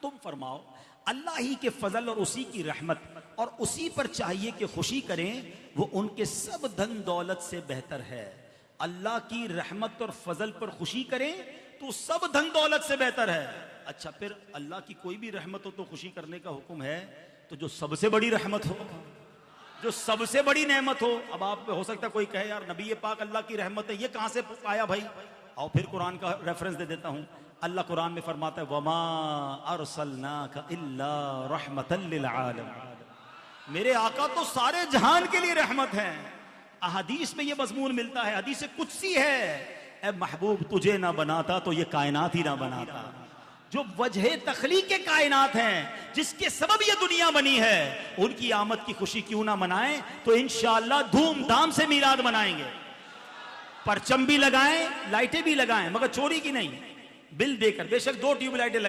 तुम फरमाओ अल्लाह ही के फजल और उसी की रहमत और उसी पर चाहिए कि खुशी करें, वो उनके सब धन दौलत से बेहतर है। अल्लाह की रहमत और फजल पर खुशी करें तो सब धन दौलत से बेहतर है। अच्छा, फिर अल्लाह की कोई भी रहमत हो तो खुशी करने का हुक्म है, तो जो सबसे बड़ी रहमत हो, जो सबसे बड़ी नेमत हो। अब आप हो सकता है कोई कहे यार नबी पाक अल्लाह की रहमत है, ये कहां से आया भाई? और फिर कुरान का रेफरेंस दे देता हूं। अल्लाह कुरान में फरमाता है वमा अरसलनाका इल्ला रहमतल लिल आलमीन, मेरे आका तो सारे जहान के लिए रहमत है। अहदीस में ये मजमून मिलता है, हदीस कुदसी है, ए महबूब तुझे ना बनाता तो ये कायनात ही ना बनाता। जो वजह तखलीक के कायनात हैं, जिसके सबब ये दुनिया बनी है, उनकी आमद की खुशी क्यों ना मनाएं? तो इंशाअल्लाह धूमधाम से मीलाद मनाएंगे। परचम भी लगाएं, लाइटें भी लगाएं, मगर चोरी की नहीं, बिल देकर। बेशक 2 ट्यूबलाइटें